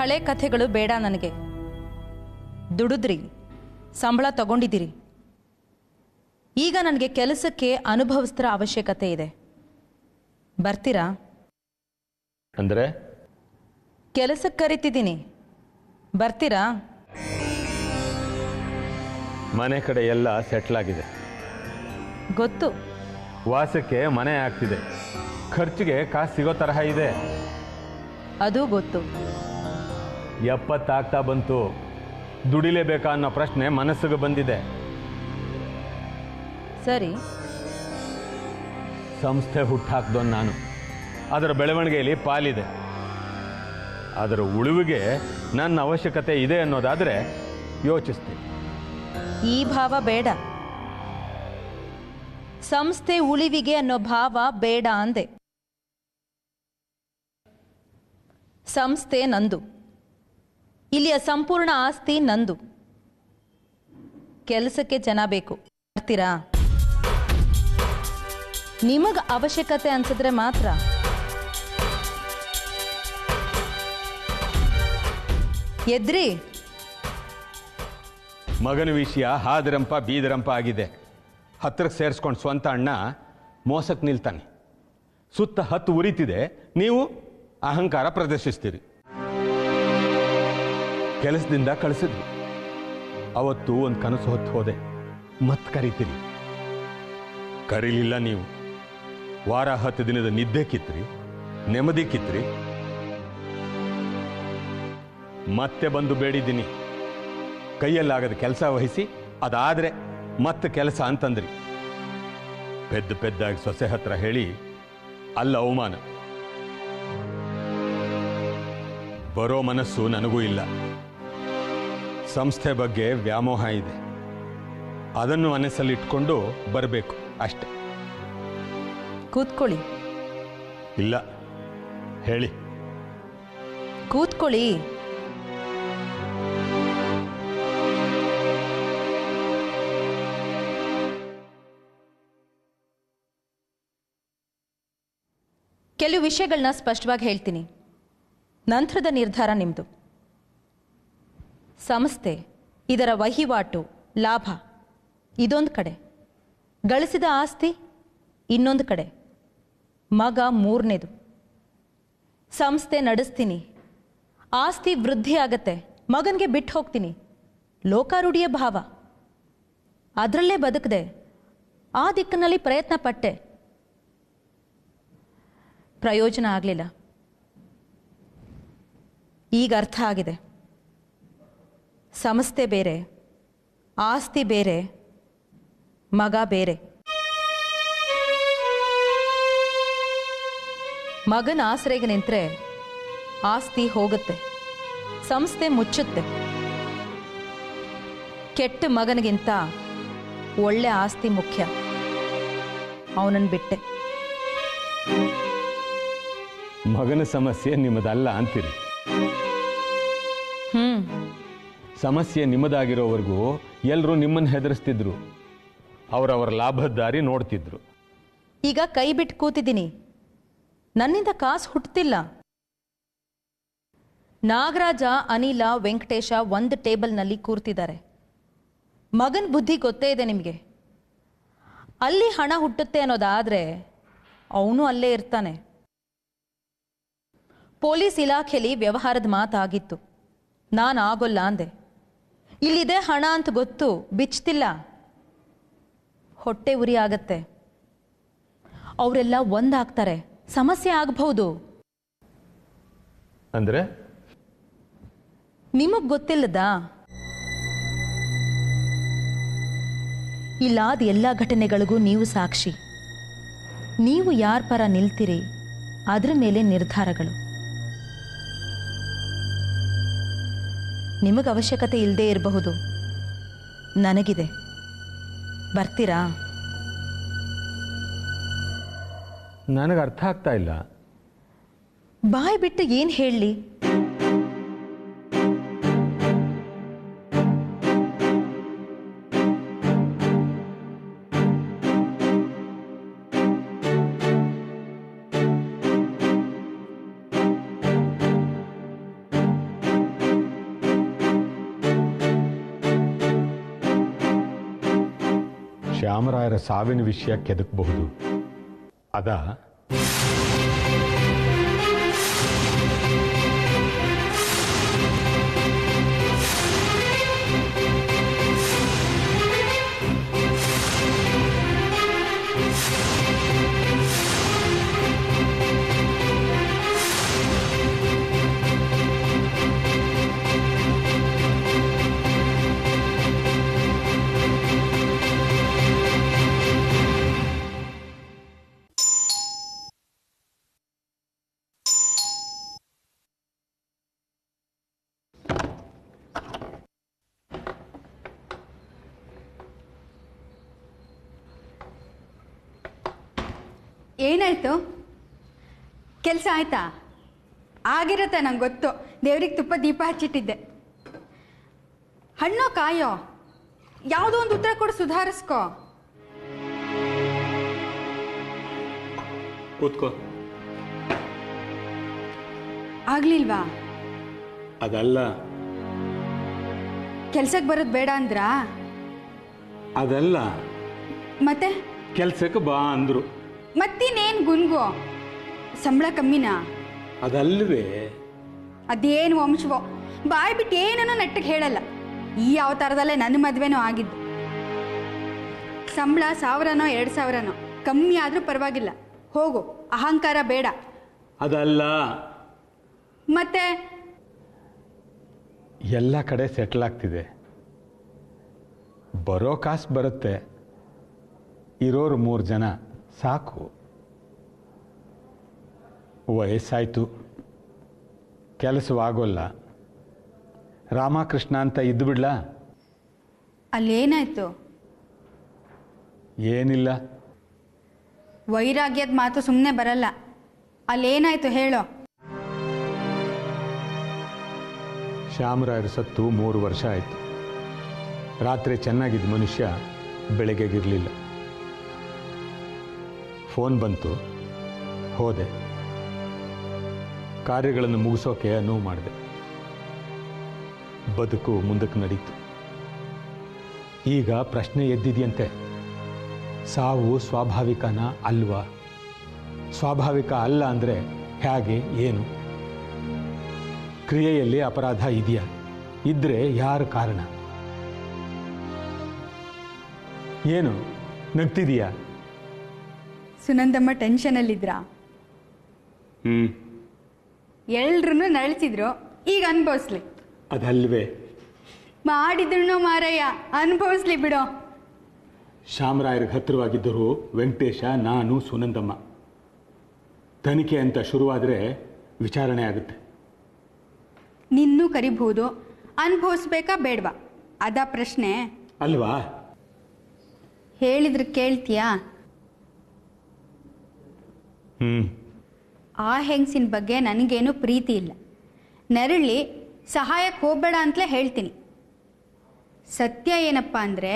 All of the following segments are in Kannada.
ಹಳೆ ಕಥೆಗಳು ಬೇಡ ನನಗೆ. ದುಡಿದ್ರಿ, ಸಂಬಳ ತಗೊಂಡಿದ್ದೀರಿ. ಈಗ ನನಗೆ ಕೆಲಸಕ್ಕೆ ಅನುಭವಸ್ಥರ ಅವಶ್ಯಕತೆ ಇದೆ. ಬರ್ತೀರಾ? ಅಂದರೆ ಕೆಲಸಕ್ಕೆ ಕರಿತಿದ್ದೀನಿ, ಬರ್ತೀರಾ? ಮನೆ ಕಡೆ ಎಲ್ಲ ಸೆಟ್ಲ್ ಆಗಿದೆ. ಗೊತ್ತು. ವಾಸಕ್ಕೆ ಮನೆ ಆಗ್ತಿದೆ, ಖರ್ಚಿಗೆ ಕಾಸು ಸಿಗೋ ತರಹ ಇದೆ. ಅದು ಗೊತ್ತು. 70 ಆಗ್ತಾ ಬಂತು, ದುಡಿಲೇಬೇಕಾ ಅನ್ನೋ ಪ್ರಶ್ನೆ ಮನಸ್ಸಿಗೆ ಬಂದಿದೆ. ಸರಿ, ಸಂಸ್ಥೆ ಹುಟ್ಟಾಕ್ದೋನು ನಾನು. ಅದರ ಬೆಳವಣಿಗೆಯಲ್ಲಿ ಪಾಲಿದೆ. ಅದರ ಉಳಿವಿಗೆ ನನ್ನ ಅವಶ್ಯಕತೆ ಇದೆ ಅನ್ನೋದಾದರೆ ಯೋಚಿಸ್ತೀನಿ. ಈ ಭಾವ ಬೇಡ. ಸಂಸ್ಥೆ ಉಳಿವಿಗೆ ಅನ್ನೋ ಭಾವ ಬೇಡ ಅಂದೆ. ಸಂಸ್ಥೆ ನಂದು, ಇಲ್ಲಿಯ ಸಂಪೂರ್ಣ ಆಸ್ತಿ ನಂದು. ಕೆಲಸಕ್ಕೆ ಜನ ಬೇಕು, ಬರ್ತೀರಾ? ನಿಮಗೆ ಅವಶ್ಯಕತೆ ಅನ್ಸಿದ್ರೆ ಮಾತ್ರ. ಎದ್ರಿ. ಮಗನ ವಿಷಯ ಹಾದರಂಪ ಬೀದರಂಪ ಆಗಿದೆ. ಹತ್ತಿರಕ್ಕೆ ಸೇರಿಸ್ಕೊಂಡು ಸ್ವಂತ ಅಣ್ಣ ಮೋಸಕ್ಕೆ ನಿಲ್ತಾನೆ. ಸುತ್ತ 10 ಉರಿತಿದೆ, ನೀವು ಅಹಂಕಾರ ಪ್ರದರ್ಶಿಸ್ತೀರಿ. ಕೆಲಸದಿಂದ ಕಳಿಸಿದ್ವಿ. ಅವತ್ತು ಒಂದು ಕನಸು ಹೊತ್ತು ಹೋದೆ, ಮತ್ತೆ ಕರಿತೀರಿ. ಕರೀಲಿಲ್ಲ ನೀವು. ವಾರ 10 ದಿನದ ನಿದ್ದೆ ಕಿತ್ರಿ, ನೆಮ್ಮದಿ ಕಿತ್ರಿ. ಮತ್ತೆ ಬಂದು ಬೇಡಿದ್ದೀನಿ, ಕೈಯಲ್ಲಾಗದ ಕೆಲಸ ವಹಿಸಿ, ಅದಾದರೆ ಮತ್ತೆ ಕೆಲಸ ಅಂತಂದ್ರಿ. ಪೆದ್ದಾಗಿ ಸೊಸೆ ಹತ್ರ ಹೇಳಿ ಅಲ್ಲ ಅವಮಾನ. ಬರೋ ಮನಸ್ಸು ನನಗೂ ಇಲ್ಲ. ಸಂಸ್ಥೆ ಬಗ್ಗೆ ವ್ಯಾಮೋಹ ಇದೆ, ಅದನ್ನು ಮನಸ್ಸಲ್ಲಿ ಇಟ್ಕೊಂಡು ಬರಬೇಕು ಅಷ್ಟೆ. ಕೂತ್ಕೊಳ್ಳಿ. ಇಲ್ಲ, ಹೇಳಿ. ಕೂತ್ಕೊಳ್ಳಿ. ಕೆಲವು ವಿಷಯಗಳನ್ನ ಸ್ಪಷ್ಟವಾಗಿ ಹೇಳ್ತೀನಿ, ನಂತರದ ನಿರ್ಧಾರ ನಿಮ್ಮದು. ಸಂಸ್ಥೆ, ಇದರ ವಹಿವಾಟು, ಲಾಭ ಇದೊಂದು ಕಡೆ, ಗಳಿಸಿದ ಆಸ್ತಿ ಇನ್ನೊಂದು ಕಡೆ, ಮಗ ಮೂರನೇದು. ಸಂಸ್ಥೆ ನಡೆಸ್ತೀನಿ, ಆಸ್ತಿ ವೃದ್ಧಿ ಆಗತ್ತೆ, ಮಗನಿಗೆ ಬಿಟ್ಟು ಹೋಗ್ತೀನಿ. ಲೋಕಾರೂಢಿಯ ಭಾವ, ಅದರಲ್ಲೇ ಬದುಕದೆ ಆ ದಿಕ್ಕಿನಲ್ಲಿ ಪ್ರಯತ್ನ ಪಟ್ಟೆ, ಪ್ರಯೋಜನ ಆಗಲಿಲ್ಲ. ಈಗ ಅರ್ಥ ಆಗಿದೆ. ಸಂಸ್ಥೆ ಬೇರೆ, ಆಸ್ತಿ ಬೇರೆ, ಮಗ ಬೇರೆ. ಮಗನ ಆಸರೆಗೆ ನಿಂತರೆ ಆಸ್ತಿ ಹೋಗುತ್ತೆ, ಸಂಸ್ಥೆ ಮುಚ್ಚುತ್ತೆ. ಕೆಟ್ಟ ಮಗನಿಗಿಂತ ಒಳ್ಳೆ ಆಸ್ತಿ ಮುಖ್ಯ. ಅವನನ್ನು ಬಿಟ್ಟೆ. ಮಗನ ಸಮಸ್ಯೆ ನಿಮ್ಮದಲ್ಲ ಅಂತೀರಿ. ಸಮಸ್ಯೆ ನಿಮ್ಮದಾಗಿರೋವರೆಗೂ ಎಲ್ಲರೂ ನಿಮ್ಮನ್ನು ಹೆದರಿಸ್ತಿದ್ರು, ಅವರವರ ಲಾಭದ ದಾರಿ ನೋಡ್ತಿದ್ರು. ಈಗ ಕೈ ಬಿಟ್ಟು ಕೂತಿದ್ದೀನಿ, ನನ್ನಿಂದ ಕಾಸು ಹುಟ್ಟುತ್ತಿಲ್ಲ. ನಾಗರಾಜ, ಅನಿಲ, ವೆಂಕಟೇಶ ಒಂದು ಟೇಬಲ್ನಲ್ಲಿ ಕೂರ್ತಿದ್ದಾರೆ. ಮಗನ ಬುದ್ಧಿ ಗೊತ್ತೇ ಇದೆ ನಿಮಗೆ. ಅಲ್ಲಿ ಹಣ ಹುಟ್ಟುತ್ತೆ ಅನ್ನೋದಾದರೆ ಅವನು ಅಲ್ಲೇ ಇರ್ತಾನೆ. ಪೊಲೀಸ್ ಇಲಾಖೆಯಲ್ಲಿ ವ್ಯವಹಾರದ ಮಾತಾಗಿತ್ತು, ನಾನು ಆಗೋಲ್ಲ ಅಂದೆ. ಇಲ್ಲಿದೆ ಹಣ ಅಂತ ಗೊತ್ತು, ಬಿಚ್ತಿಲ್ಲ. ಹೊಟ್ಟೆ ಉರಿ ಆಗತ್ತೆ. ಅವರೆಲ್ಲ ಒಂದಾಗ್ತಾರೆ, ಸಮಸ್ಯೆ ಆಗಬಹುದು. ಅಂದ್ರೆ ನಿಮಗ್ ಗೊತ್ತಿಲ್ಲದಾ? ಇಲ್ಲಾದ ಎಲ್ಲ ಘಟನೆಗಳಿಗೂ ನೀವು ಸಾಕ್ಷಿ. ನೀವು ಯಾರ ಪರ ನಿಲ್ತೀರಿ ಅದರ ಮೇಲೆ ನಿರ್ಧಾರಗಳು. ನಿಮಗೆ ಅವಶ್ಯಕತೆ ಇಲ್ಲದೆ ಇರಬಹುದು, ನನಗಿದೆ. ಬರ್ತೀರಾ? ನನಗೆ ಅರ್ಥ ಆಗ್ತಾ ಇಲ್ಲ. ಬಾಯ್ ಬಿಟ್ಟು ಏನು ಹೇಳಲಿ? ಶ್ಯಾಮರಾಯರ ಸಾವಿನ ವಿಷಯ ಕೆದಕಬಹುದು. ಅದಾ ಏನಾಯ್ತು? ಕೆಲಸ ಆಯ್ತಾ? ಆಗಿರುತ್ತೆ, ನಂಗೆ ಗೊತ್ತು. ದೇವ್ರಿಗೆ ತುಪ್ಪ ದೀಪ ಹಚ್ಚಿಟ್ಟಿದ್ದೆ. ಹಣ್ಣೋ ಕಾಯೋ ಯಾವುದೋ ಒಂದು ಉತ್ತರ ಕೊಡು, ಸುಧಾರಿಸ್ಕೋ. ಕೂತ್ಕೋ. ಆಗ್ಲಿಲ್ವಾ? ಅದಲ್ಲ. ಕೆಲ್ಸಕ್ಕೆ ಬರೋದು ಬೇಡ ಅಂದ್ರಾ? ಅದಲ್ಲ. ಮತ್ತೆ ಕೆಲ್ಸಕ್ಕೆ ಬಾ ಅಂದ್ರು. ಮತ್ತಿನ್ನೇನು ಗುನ್ಗು? ಸಂಬಳ ಕಮ್ಮಿನಾ? ಅದಲ್ವೇ. ಅದೇನು ವಂಶವೋ, ಬಾಯ್ ಬಿಟ್ಟು ಏನನ್ನೂ ನೆಟ್ಟಿಗೆ ಹೇಳಲ್ಲ. ಈ ಅವತಾರದಲ್ಲೇ ನನ್ನ ಮದುವೆನೂ ಆಗಿದ್ದು. ಸಂಬಳ 1000ನೋ 2000ನೋ ಕಮ್ಮಿ ಆದರೂ ಪರವಾಗಿಲ್ಲ, ಹೋಗು. ಅಹಂಕಾರ ಬೇಡ. ಅದಲ್ಲ. ಮತ್ತೆ ಎಲ್ಲ ಕಡೆ ಸೆಟ್ಲ್ ಆಗ್ತಿದೆ, ಬರೋ ಕಾಸು ಬರುತ್ತೆ. ಇರೋರು 3 ಜನ ಸಾಕು. ವಯಸ್ಸಾಯಿತು, ಕೆಲಸವಾಗೋಲ್ಲ. ರಾಮಕೃಷ್ಣ ಅಂತ ಇದ್ದು ಬಿಡ್ಲಾ? ಅಲ್ಲೇನಾಯ್ತು? ಏನಿಲ್ಲ. ವೈರಾಗ್ಯದ ಮಾತು ಸುಮ್ಮನೆ ಬರಲ್ಲ. ಅಲ್ಲೇನಾಯ್ತು ಹೇಳೋ. ಶ್ಯಾಮರಾಯರು ಸತ್ತು 3 ವರ್ಷ ಆಯಿತು. ರಾತ್ರಿ ಚೆನ್ನಾಗಿದ್ದ ಮನುಷ್ಯ ಬೆಳಗ್ಗೆಗಿರಲಿಲ್ಲ. ಫೋನ್ ಬಂತು, ಹೋದೆ. ಕಾರ್ಯಗಳನ್ನು ಮುಗಿಸೋಕೆ ಅನುವು ಮಾಡಿದೆ. ಬದುಕು ಮುಂದಕ್ಕೆ ನಡೀತು. ಈಗ ಪ್ರಶ್ನೆ ಎದ್ದಿದೆಯಂತೆ, ಸಾವು ಸ್ವಾಭಾವಿಕನಾ ಅಲ್ವಾ? ಸ್ವಾಭಾವಿಕ ಅಲ್ಲ ಅಂದರೆ ಹೇಗೆ, ಏನು? ಕ್ರಿಯೆಯಲ್ಲಿ ಅಪರಾಧ ಇದೆಯಾ? ಇದ್ರೆ ಯಾರ ಕಾರಣ? ಏನು ನಗ್ತಿದೀಯಾ? ಸುನಂದಮ್ಮ ಟೆನ್ಷನಲ್ಲಿದ್ರಾ? ಎಲ್ರೂ ನಳಿಸಿದ್ರು, ಈಗ ಅನುಭವಿಸ್ಲಿ. ಅದಲ್ವೇ. ಮಾಡಿದ್ರು ಮಾರಯ್ಯ, ಅನುಭವಿಸ್ಲಿ ಬಿಡೋ. ಶ್ಯಾಮರಾಯರಿಗೆ ಹತ್ತಿರವಾಗಿದ್ದರು ವೆಂಕಟೇಶ, ನಾನು, ಸುನಂದಮ್ಮ. ತನಿಖೆ ಅಂತ ಶುರುವಾದರೆ ವಿಚಾರಣೆ ಆಗುತ್ತೆ. ನಿನ್ನೂ ಕರಿಬಹುದು, ಅನುಭವಿಸ್ಬೇಕಾ ಬೇಡವಾ? ಅದಾ ಪ್ರಶ್ನೆ ಅಲ್ವಾ? ಹೇಳಿದ್ರೆ ಕೇಳ್ತೀಯಾ? ಆ ಹೆಂಗಸಿನ ಬಗ್ಗೆ ನನಗೇನು ಪ್ರೀತಿ ಇಲ್ಲ. ನರಳಿ ಸಹಾಯಕ್ಕೆ ಹೋಗಬೇಡ ಅಂತಲೇ ಹೇಳ್ತೀನಿ. ಸತ್ಯ ಏನಪ್ಪ ಅಂದರೆ,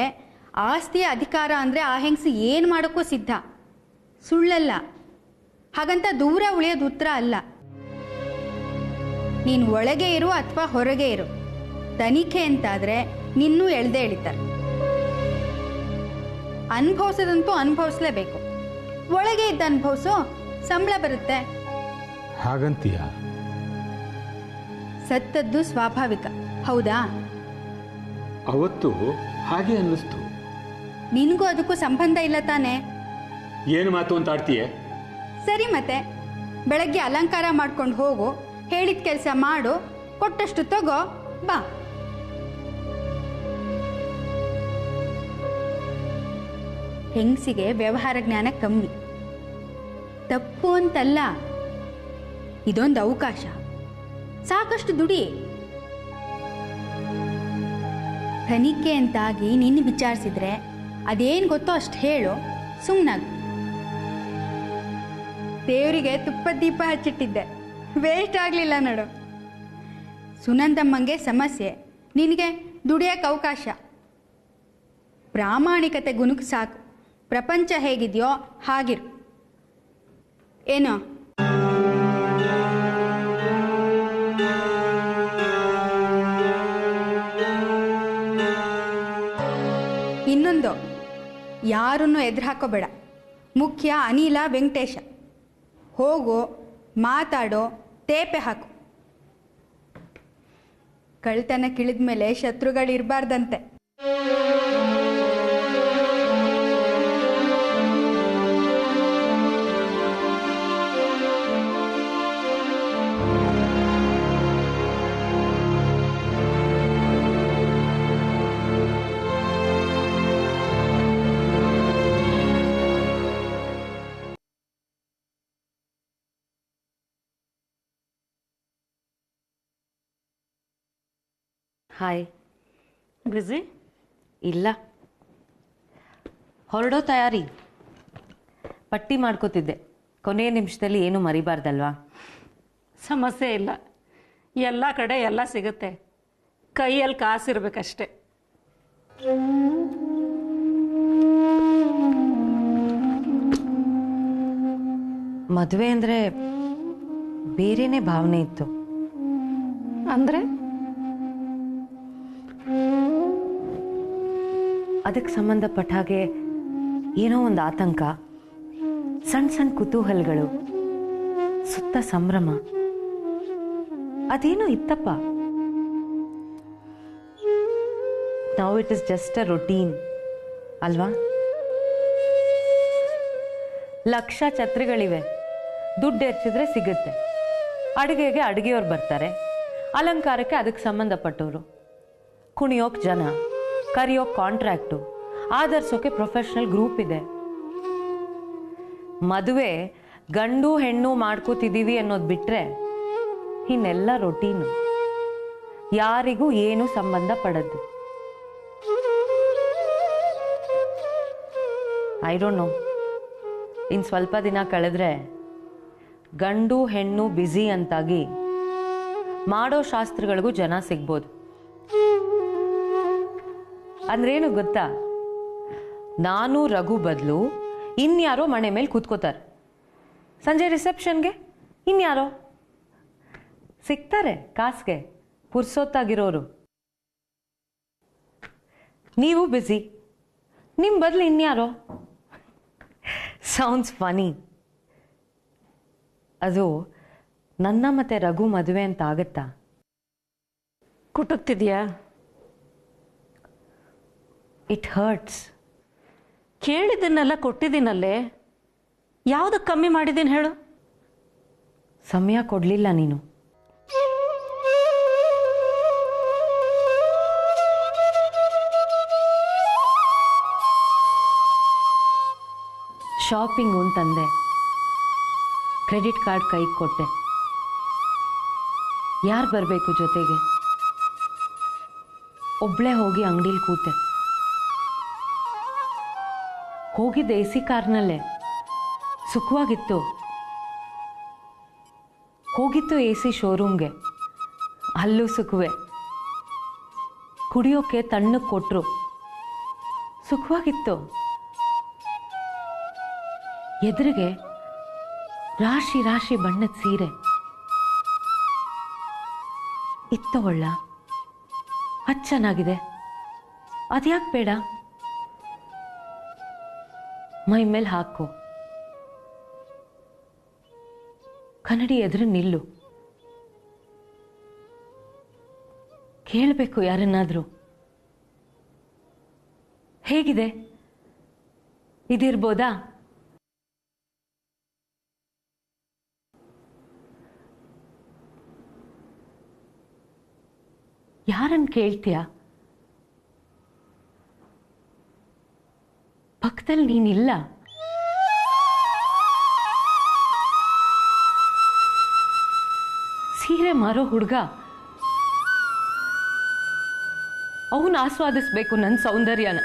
ಆಸ್ತಿಯ ಅಧಿಕಾರ ಅಂದರೆ ಆ ಹೆಂಗಸು ಏನು ಮಾಡೋಕ್ಕೂ ಸಿದ್ಧ. ಸುಳ್ಳಲ್ಲ. ಹಾಗಂತ ದೂರ ಉಳಿಯೋದು ಉತ್ತರ ಅಲ್ಲ. ನೀನು ಒಳಗೆ ಇರು ಅಥವಾ ಹೊರಗೆ ಇರು, ತನಿಖೆ ಅಂತಾದರೆ ನಿನ್ನೂ ಎಳ್ದೇ ಎಳಿತಾರೆ. ಅನುಭವಿಸೋದಂತೂ ಅನುಭವಿಸ್ಲೇಬೇಕು. ಒಳಗೆ ಇದ್ದ ಅನುಭವಿಸೋ, ಸಂಬಳ ಬರುತ್ತೆ. ಹಾಗಂತೀಯ? ಸತ್ತದ್ದು ಸ್ವಾಭಾವಿಕ, ಹೌದಾ? ಅವತ್ತು ಹಾಗೆ ಅನ್ನಿಸ್ತು. ನಿನಗೂ ಅದಕ್ಕೂ ಸಂಬಂಧ ಇಲ್ಲ ತಾನೆ? ಏನು ಮಾತು ಅಂತ ಆಡ್ತೀಯ? ಸರಿ, ಮತ್ತೆ ಬೆಳಗ್ಗೆ ಅಲಂಕಾರ ಮಾಡ್ಕೊಂಡು ಹೋಗು, ಹೇಳಿದ ಕೆಲಸ ಮಾಡು, ಕೊಟ್ಟಷ್ಟು ತಗೋ, ಬಾ. ಹೆಂಗಸಿಗೆ ವ್ಯವಹಾರ ಜ್ಞಾನ ಕಮ್ಮಿ. ತಪ್ಪು ಅಂತಲ್ಲ, ಇದೊಂದು ಅವಕಾಶ. ಸಾಕಷ್ಟು ದುಡಿ. ತನಿಖೆ ಅಂತಾಗಿ ನಿನ್ನ ವಿಚಾರಿಸಿದ್ರೆ ಅದೇನು ಗೊತ್ತೋ ಅಷ್ಟು ಹೇಳು, ಸುಮ್ಮನಾಗು. ದೇವರಿಗೆ ತುಪ್ಪದ ದೀಪ ಹಚ್ಚಿಟ್ಟಿದ್ದೆ, ವೇಸ್ಟ್ ಆಗಲಿಲ್ಲ ನೋಡು. ಸುನಂದಮ್ಮಂಗೆ ಸಮಸ್ಯೆ, ನಿನಗೆ ದುಡಿಯೋಕ್ಕೆ ಅವಕಾಶ. ಪ್ರಾಮಾಣಿಕತೆ ಗುಣಕ್ಕೆ ಸಾಕು. ಪ್ರಪಂಚ ಹೇಗಿದೆಯೋ ಹಾಗಿರು. ಏನೋ ಇನ್ನೊಂದು, ಯಾರನ್ನು ಎದುರು ಹಾಕೋಬೇಡ. ಮುಖ್ಯ ಅನಿಲ ವೆಂಕಟೇಶ. ಹೋಗೋ, ಮಾತಾಡೋ, ತೇಪೆ ಹಾಕು. ಕಳ್ತನ ಕಿಳಿದ ಮೇಲೆ ಶತ್ರುಗಳಿರಬಾರ್ದಂತೆ. ಹಾಯ್. ಬ್ಯುಸಿ? ಇಲ್ಲ, ಹೊರಡೋ ತಯಾರಿ. ಪಟ್ಟಿ ಮಾಡ್ಕೋತಿದ್ದೆ, ಕೊನೆಯ ನಿಮಿಷದಲ್ಲಿ ಏನು ಮರಿಬಾರ್ದಲ್ವಾ. ಸಮಸ್ಯೆ ಇಲ್ಲ, ಎಲ್ಲ ಕಡೆ ಎಲ್ಲ ಸಿಗುತ್ತೆ, ಕೈಯಲ್ಲಿ ಕಾಸಿರ್ಬೇಕಷ್ಟೆ. ಮದುವೆ ಅಂದರೆ ಬೇರೆನೇ ಭಾವನೆ ಇತ್ತು. ಅಂದರೆ ಅದಕ್ಕೆ ಸಂಬಂಧಪಟ್ಟ ಹಾಗೆ ಏನೋ ಒಂದು ಆತಂಕ, ಸಣ್ಣ ಸಣ್ಣ ಕುತೂಹಲಗಳು, ಸುತ್ತ ಸಂಭ್ರಮ, ಅದೇನೋ ಇತ್ತಪ್ಪ. Now it is just a routine ಅಲ್ವಾ. ಲಕ್ಷ ಛತ್ರಿಗಳಿವೆ, ದುಡ್ಡು ಹೆಚ್ಚಿದ್ರೆ ಸಿಗುತ್ತೆ. ಅಡುಗೆಗೆ ಅಡುಗೆಯವ್ರು ಬರ್ತಾರೆ, ಅಲಂಕಾರಕ್ಕೆ ಅದಕ್ಕೆ ಸಂಬಂಧಪಟ್ಟವರು, ಕುಣಿಯೋಕೆ ಜನ, ಕರಿಯೋಕೆ ಕಾಂಟ್ರಾಕ್ಟು, ಆಧರಿಸೋಕೆ ಪ್ರೊಫೆಷನಲ್ ಗ್ರೂಪ್ ಇದೆ. ಮದುವೆ ಗಂಡು ಹೆಣ್ಣು ಮಾಡ್ಕೋತಿದ್ದೀವಿ ಅನ್ನೋದು ಬಿಟ್ರೆ ಇನ್ನೆಲ್ಲ ರೊಟೀನು, ಯಾರಿಗೂ ಏನು ಸಂಬಂಧ ಪಡದ್ದು. ಐ ಡೋಂಟ್ ನೋ, ಇನ್ನು ಸ್ವಲ್ಪ ದಿನ ಕಳೆದ್ರೆ ಗಂಡು ಹೆಣ್ಣು ಬ್ಯುಸಿ ಅಂತಾಗಿ ಮಾಡೋ ಶಾಸ್ತ್ರಗಳಿಗೂ ಜನ ಸಿಗ್ಬೋದು. ಅಂದ್ರೇನು ಗೊತ್ತಾ, ನಾನು ರಘು ಬದಲು ಇನ್ಯಾರೋ ಮನೆ ಮೇಲೆ ಕೂತ್ಕೋತಾರೆ. ಸಂಜೆ ರಿಸೆಪ್ಷನ್ಗೆ ಇನ್ಯಾರೋ ಸಿಗ್ತಾರೆ, ಕಾಸ್ಗೆ ಪುರ್ಸೊತ್ತಾಗಿರೋರು. ನೀವು ಬ್ಯುಸಿ, ನಿಮ್ಮ ಬದಲು ಇನ್ಯಾರೋ. ಸೌಂಡ್ಸ್ ಫನಿ. ಅದು ನನ್ನ ಮತ್ತೆ ರಘು ಮದುವೆ ಅಂತ ಆಗತ್ತಾ? ಕುಟುಕ್ತಿದ್ಯಾ? It hertz. ಕೇಳಿದ್ದನ್ನೆಲ್ಲ ಕೊಟ್ಟಿದ್ದೀನಲ್ಲೇ, ಯಾವುದಕ್ಕೆ ಕಮ್ಮಿ ಮಾಡಿದ್ದೀನಿ ಹೇಳು? ಸಮಯ ಕೊಡಲಿಲ್ಲ ನೀನು. ಶಾಪಿಂಗು ಅಂತಂದೆ, ಕ್ರೆಡಿಟ್ ಕಾರ್ಡ್ ಕೈಗೆ ಕೊಟ್ಟೆ. ಯಾರು ಬರಬೇಕು ಜೊತೆಗೆ? ಒಬ್ಳೇ ಹೋಗಿ ಅಂಗಡಿಲಿ ಕೂತೆ. ಹೋಗಿದ್ದೆ ಎ ಸಿ ಕಾರ್ನಲ್ಲೇ, ಸುಖವಾಗಿತ್ತು. ಹೋಗಿತ್ತು ಎ ಸಿ ಶೋರೂಮ್ಗೆ, ಅಲ್ಲೂ ಸುಖವೇ. ಕುಡಿಯೋಕೆ ತಣ್ಣಗೆ ಕೊಟ್ಟರು, ಸುಖವಾಗಿತ್ತು. ಎದುರಿಗೆ ರಾಶಿ ರಾಶಿ ಬಣ್ಣದ ಸೀರೆ ಇತ್ತವಳ್ಳ, ಅದು ಚೆನ್ನಾಗಿದೆ, ಅದ್ಯಾಕೆ ಬೇಡ, ಮೈ ಮೇಲೆ ಹಾಕೋ. ಕನ್ನಡಿ ಎದುರು ನಿಲ್ಲು, ಕೇಳಬೇಕು ಯಾರನ್ನಾದ್ರೂ, ಹೇಗಿದೆ, ಇದಿರ್ಬೋದಾ? ಯಾರನ್ನು ಕೇಳ್ತೀಯ? ಪಕ್ಕದಲ್ಲಿ ನೀನಿಲ್ಲ. ಸೀರೆ ಮಾರೋ ಹುಡುಗ, ಅವನು ಆಸ್ವಾದಿಸ್ಬೇಕು ನನ್ನ ಸೌಂದರ್ಯನ.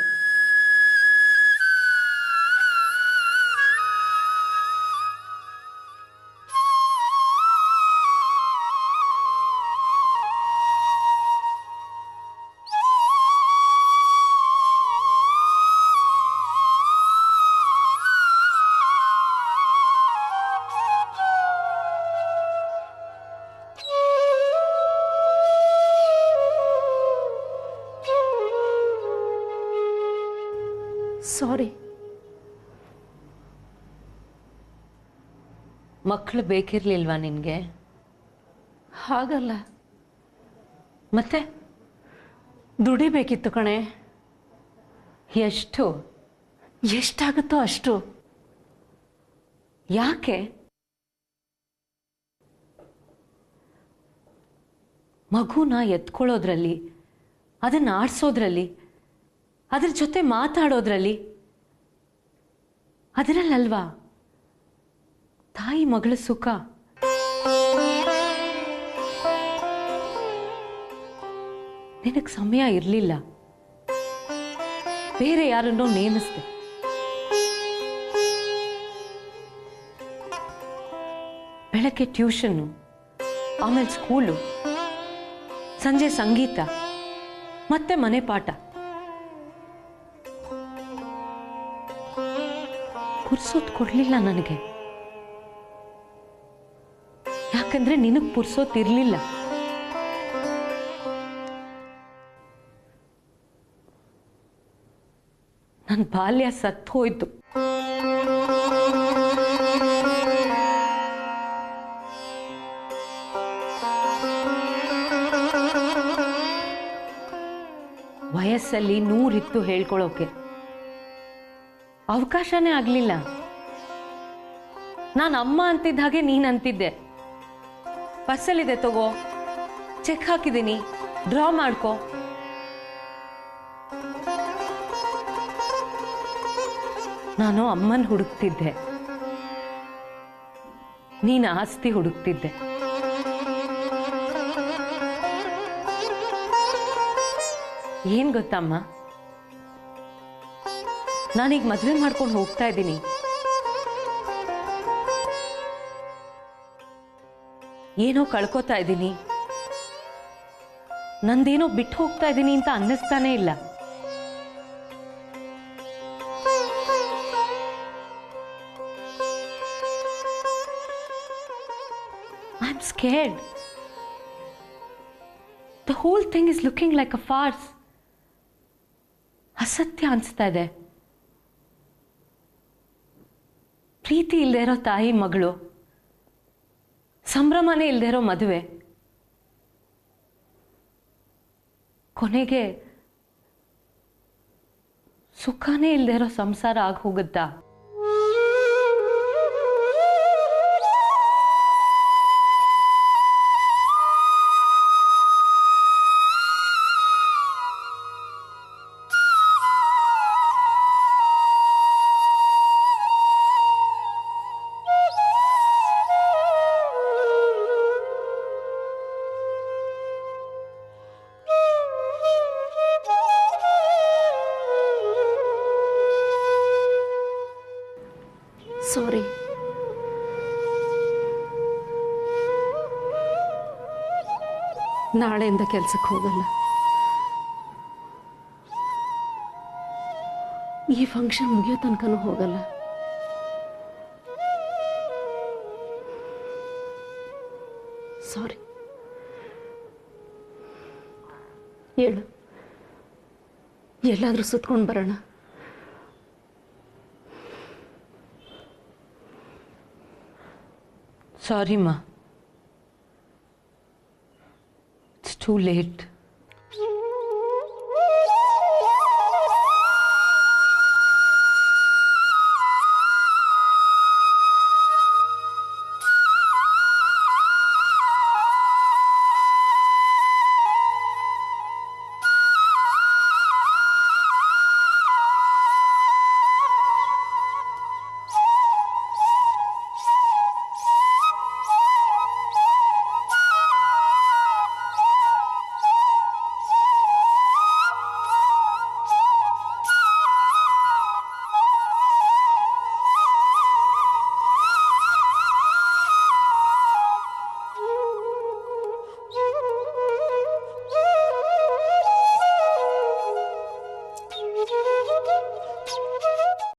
ಸಾರಿ. ಮಕ್ಕಳು ಬೇಕಿರ್ಲಿಲ್ವಾ ನಿನಗೆ? ಹಾಗಲ್ಲ, ಮತ್ತೆ ದುಡಿಬೇಕಿತ್ತು ಕಣೆ. ಎಷ್ಟು? ಎಷ್ಟಾಗುತ್ತೋ ಅಷ್ಟು. ಯಾಕೆ? ಮಗುನ ಎತ್ಕೊಳ್ಳೋದ್ರಲ್ಲಿ, ಅದನ್ನ ಆಡ್ಸೋದ್ರಲ್ಲಿ, ಅದ್ರ ಜೊತೆ ಮಾತಾಡೋದ್ರಲ್ಲಿ, ಅದರಲ್ಲಲ್ವಾ ತಾಯಿ ಮಗಳ ಸುಖ. ನಿನಗೆ ಸಮಯ ಇರಲಿಲ್ಲ, ಬೇರೆ ಯಾರನ್ನೋ ನೇಮಿಸ್ದೆ. ಬೆಳಗ್ಗೆ ಟ್ಯೂಷನ್ನು, ಆಮೇಲೆ ಸ್ಕೂಲು, ಸಂಜೆ ಸಂಗೀತ, ಮತ್ತೆ ಮನೆ ಪಾಠ. ಪುರ್ಸೋತ್ ಕೊಡ್ಲಿಲ್ಲ ನನಗೆ. ಯಾಕಂದ್ರೆ ನಿನಗ್ ಪುರ್ಸೋತ್ ಇರ್ಲಿಲ್ಲ. ನನ್ನ ಬಾಲ್ಯ ಸತ್ತು ಹೋಯ್ತು. ವಯಸ್ಸಲ್ಲಿ 100 ಇತ್ತು ಹೇಳ್ಕೊಳ್ಳೋಕೆ, ಅವಕಾಶನೇ ಆಗ್ಲಿಲ್ಲ. ನಾನು ಅಮ್ಮ ಅಂತಿದ್ದ ಹಾಗೆ ನೀನ್ ಅಂತಿದ್ದೆ, ಬಸ್ಸಲ್ಲಿದೆ ತಗೋ, ಚೆಕ್ ಹಾಕಿದ್ದೀನಿ, ಡ್ರಾ ಮಾಡ್ಕೋ. ನಾನು ಅಮ್ಮನ್ ಹುಡುಕ್ತಿದ್ದೆ, ನೀನು ಆಸ್ತಿ ಹುಡುಕ್ತಿದ್ದೆ. ಏನ್ ಗೊತ್ತಮ್ಮ, ನಾನೀಗ ಮದುವೆ ಮಾಡ್ಕೊಂಡು ಹೋಗ್ತಾ ಇದ್ದೀನಿ. ಏನೋ ಕಳ್ಕೊತಾ ಇದ್ದೀನಿ, ನಂದೇನೋ ಬಿಟ್ಟು ಹೋಗ್ತಾ ಇದ್ದೀನಿ ಅಂತ ಅನ್ನಿಸ್ತಾನೆ ಇಲ್ಲ. I'm scared. The whole thing is looking like a farce. ಅಸತ್ಯ ಅನಿಸ್ತಾ ಇದೆ. ಪ್ರೀತಿ ಇಲ್ಲದೆ ಇರೋ ತಾಯಿ ಮಗಳು, ಸಂಭ್ರಮನೇ ಇಲ್ಲದೆ ಇರೋ ಮದುವೆ, ಕೊನೆಗೆ ಸುಖನೇ ಇಲ್ಲದೆ ಇರೋ ಸಂಸಾರ ಆಗಿ ಹೋಗುತ್ತಾ? ಸಾರಿ. ನಾಳೆಯಿಂದ ಕೆಲ್ಸಕ್ಕೆ ಹೋಗಲ್ಲ. ಈ ಫಂಕ್ಷನ್ ಮುಗಿಯೋ ತನಕನೂ ಹೋಗಲ್ಲ. ಸಾರಿ. ಹೇಳು, ಎಲ್ಲಾದ್ರೂ ಸುತ್ಕೊಂಡು ಬರೋಣ. Sorry, Ma. It's too late.